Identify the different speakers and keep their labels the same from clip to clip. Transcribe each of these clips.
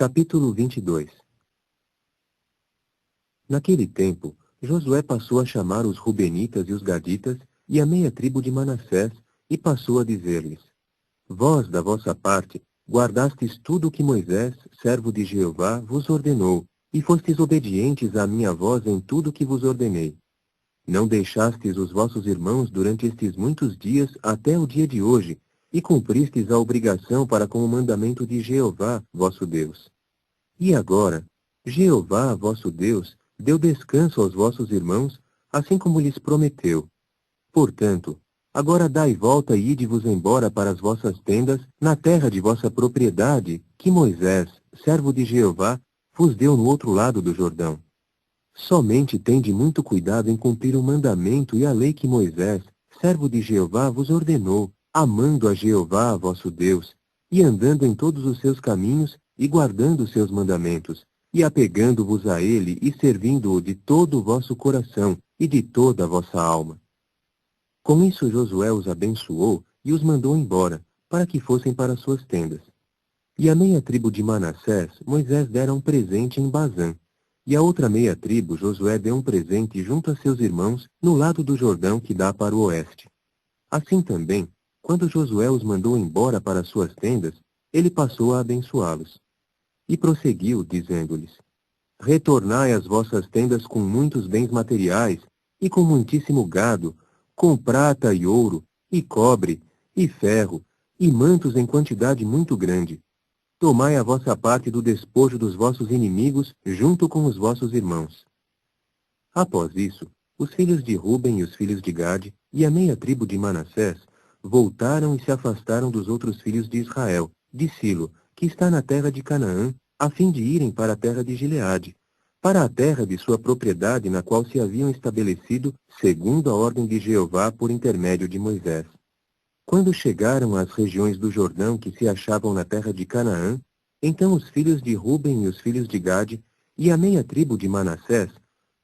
Speaker 1: Capítulo 22. Naquele tempo, Josué passou a chamar os Rubenitas e os Gaditas e a meia tribo de Manassés, e passou a dizer-lhes: Vós, da vossa parte, guardastes tudo o que Moisés, servo de Jeová, vos ordenou, e fostes obedientes à minha voz em tudo o que vos ordenei. Não deixastes os vossos irmãos durante estes muitos dias até o dia de hoje, e cumpristes a obrigação para com o mandamento de Jeová, vosso Deus. E agora, Jeová, vosso Deus, deu descanso aos vossos irmãos, assim como lhes prometeu. Portanto, agora dai volta e ide-vos embora para as vossas tendas, na terra de vossa propriedade, que Moisés, servo de Jeová, vos deu no outro lado do Jordão. Somente tende muito cuidado em cumprir o mandamento e a lei que Moisés, servo de Jeová, vos ordenou, amando a Jeová, vosso Deus, e andando em todos os seus caminhos, e guardando os seus mandamentos, e apegando-vos a ele, e servindo-o de todo o vosso coração, e de toda a vossa alma. Com isso Josué os abençoou, e os mandou embora, para que fossem para suas tendas. E a meia tribo de Manassés, Moisés dera um presente em Bazã, e a outra meia tribo Josué deu um presente junto a seus irmãos, no lado do Jordão que dá para o oeste. Assim também, quando Josué os mandou embora para suas tendas, ele passou a abençoá-los. E prosseguiu, dizendo-lhes: Retornai às vossas tendas com muitos bens materiais, e com muitíssimo gado, com prata e ouro, e cobre, e ferro, e mantos em quantidade muito grande. Tomai a vossa parte do despojo dos vossos inimigos, junto com os vossos irmãos. Após isso, os filhos de Ruben e os filhos de Gade, e a meia tribo de Manassés, voltaram e se afastaram dos outros filhos de Israel, de Silo, que está na terra de Canaã, a fim de irem para a terra de Gileade, para a terra de sua propriedade na qual se haviam estabelecido, segundo a ordem de Jeová por intermédio de Moisés. Quando chegaram às regiões do Jordão que se achavam na terra de Canaã, então os filhos de Ruben e os filhos de Gade, e a meia tribo de Manassés,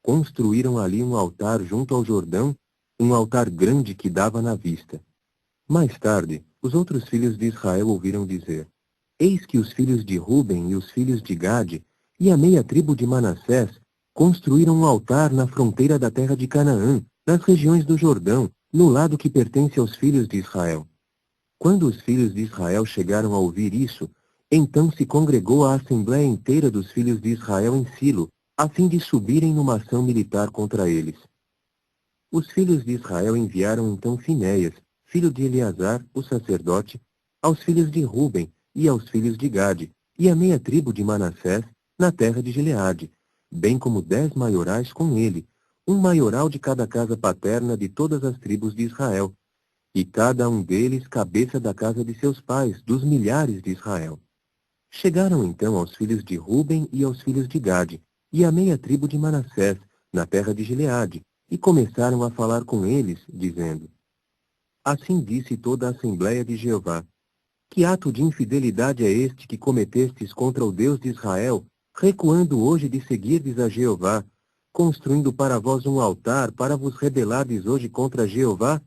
Speaker 1: construíram ali um altar junto ao Jordão, um altar grande que dava na vista. Mais tarde, os outros filhos de Israel ouviram dizer: Eis que os filhos de Ruben e os filhos de Gade, e a meia tribo de Manassés, construíram um altar na fronteira da terra de Canaã, nas regiões do Jordão, no lado que pertence aos filhos de Israel. Quando os filhos de Israel chegaram a ouvir isso, então se congregou a assembléia inteira dos filhos de Israel em Silo, a fim de subirem numa ação militar contra eles. Os filhos de Israel enviaram então Finéias, filho de Eleazar, o sacerdote, aos filhos de Ruben e aos filhos de Gade, e a meia tribo de Manassés, na terra de Gileade, bem como 10 maiorais com ele, um maioral de cada casa paterna de todas as tribos de Israel, e cada um deles cabeça da casa de seus pais, dos milhares de Israel. Chegaram então aos filhos de Ruben e aos filhos de Gade, e a meia tribo de Manassés, na terra de Gileade, e começaram a falar com eles, dizendo: Assim disse toda a Assembleia de Jeová: Que ato de infidelidade é este que cometestes contra o Deus de Israel, recuando hoje de seguirdes a Jeová, construindo para vós um altar para vos rebelardes hoje contra Jeová?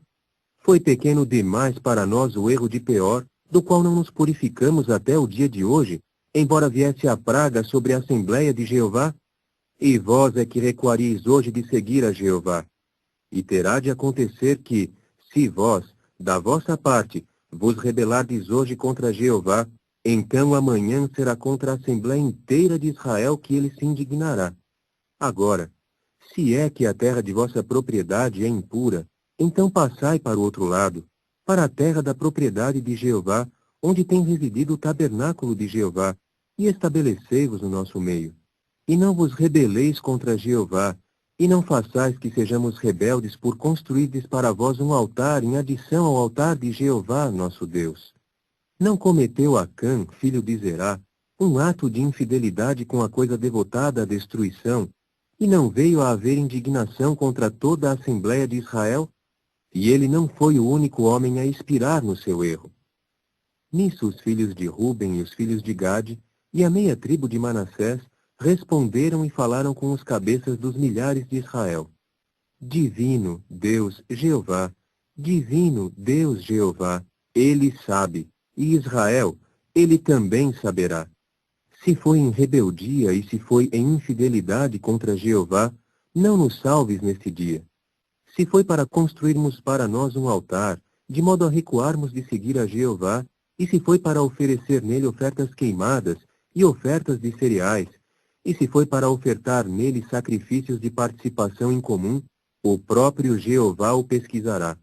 Speaker 1: Foi pequeno demais para nós o erro de Peor, do qual não nos purificamos até o dia de hoje, embora viesse a praga sobre a Assembleia de Jeová? E vós é que recuareis hoje de seguir a Jeová. E terá de acontecer que, se vós, da vossa parte, vos rebelardes hoje contra Jeová, então amanhã será contra a Assembleia inteira de Israel que ele se indignará. Agora, se é que a terra de vossa propriedade é impura, então passai para o outro lado, para a terra da propriedade de Jeová, onde tem residido o tabernáculo de Jeová, e estabelecei-vos no nosso meio. E não vos rebeleis contra Jeová, e não façais que sejamos rebeldes por construirdes para vós um altar em adição ao altar de Jeová, nosso Deus. Não cometeu Acã, filho de Zerá, um ato de infidelidade com a coisa devotada à destruição, e não veio a haver indignação contra toda a Assembleia de Israel? E ele não foi o único homem a expirar no seu erro. Nisso os filhos de Ruben e os filhos de Gade, e a meia tribo de Manassés, responderam e falaram com os cabeças dos milhares de Israel: Divino Deus Jeová, divino Deus Jeová, ele sabe, e Israel, ele também saberá. Se foi em rebeldia e se foi em infidelidade contra Jeová, não nos salves neste dia. Se foi para construirmos para nós um altar, de modo a recuarmos de seguir a Jeová, e se foi para oferecer nele ofertas queimadas e ofertas de cereais, e se foi para ofertar nele sacrifícios de participação em comum, o próprio Jeová o pesquisará.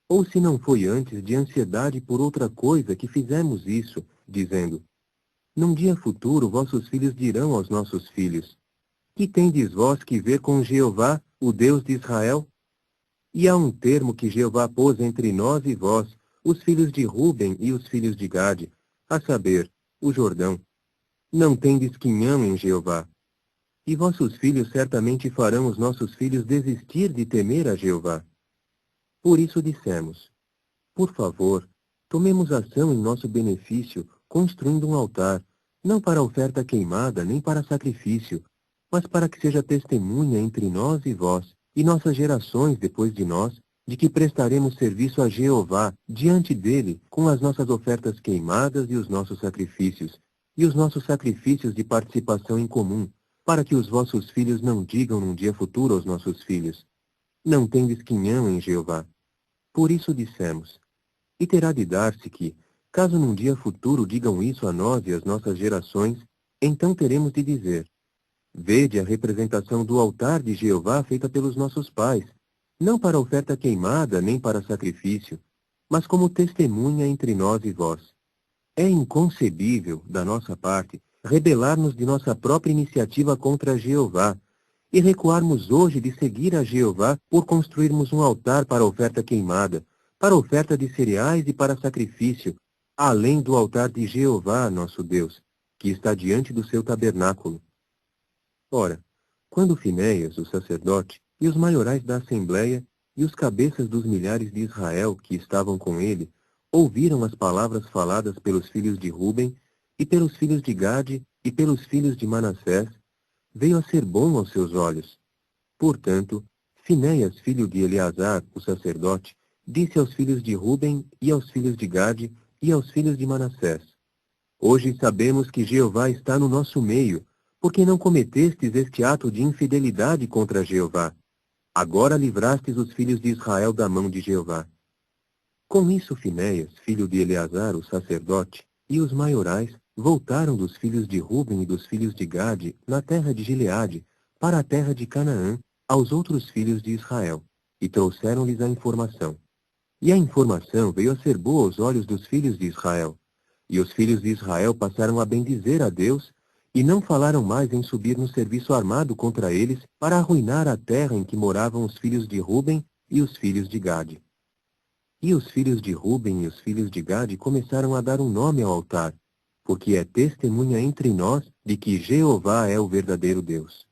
Speaker 1: Ou se não foi antes de ansiedade por outra coisa que fizemos isso, dizendo: num dia futuro vossos filhos dirão aos nossos filhos: que tendes vós que ver com Jeová, o Deus de Israel? E há um termo que Jeová pôs entre nós e vós, os filhos de Ruben e os filhos de Gade, a saber, o Jordão. Não tendes quinhão em Jeová. E vossos filhos certamente farão os nossos filhos desistir de temer a Jeová. Por isso dissemos: por favor, tomemos ação em nosso benefício, construindo um altar, não para oferta queimada nem para sacrifício, mas para que seja testemunha entre nós e vós, e nossas gerações depois de nós, de que prestaremos serviço a Jeová diante dele com as nossas ofertas queimadas e os nossos sacrifícios, e os nossos sacrifícios de participação em comum, para que os vossos filhos não digam num dia futuro aos nossos filhos: não tendes quinhão em Jeová. Por isso dissemos: e terá de dar-se que, caso num dia futuro digam isso a nós e às nossas gerações, então teremos de dizer: vede a representação do altar de Jeová feita pelos nossos pais, não para oferta queimada nem para sacrifício, mas como testemunha entre nós e vós. É inconcebível, da nossa parte, rebelar-nos de nossa própria iniciativa contra Jeová, e recuarmos hoje de seguir a Jeová por construirmos um altar para oferta queimada, para oferta de cereais e para sacrifício, além do altar de Jeová, nosso Deus, que está diante do seu tabernáculo. Ora, quando Finéias, o sacerdote, e os maiorais da Assembleia, e os cabeças dos milhares de Israel que estavam com ele, ouviram as palavras faladas pelos filhos de Ruben, e pelos filhos de Gade, e pelos filhos de Manassés, veio a ser bom aos seus olhos. Portanto, Finéias, filho de Eleazar, o sacerdote, disse aos filhos de Ruben, e aos filhos de Gade, e aos filhos de Manassés: hoje sabemos que Jeová está no nosso meio, porque não cometestes este ato de infidelidade contra Jeová. Agora livrastes os filhos de Israel da mão de Jeová. Com isso Finéias, filho de Eleazar, o sacerdote, e os maiorais, voltaram dos filhos de Ruben e dos filhos de Gade, na terra de Gileade, para a terra de Canaã, aos outros filhos de Israel, e trouxeram-lhes a informação. E a informação veio a ser boa aos olhos dos filhos de Israel. E os filhos de Israel passaram a bendizer a Deus, e não falaram mais em subir no serviço armado contra eles, para arruinar a terra em que moravam os filhos de Ruben e os filhos de Gade. E os filhos de Ruben e os filhos de Gade começaram a dar um nome ao altar, porque é testemunha entre nós de que Jeová é o verdadeiro Deus.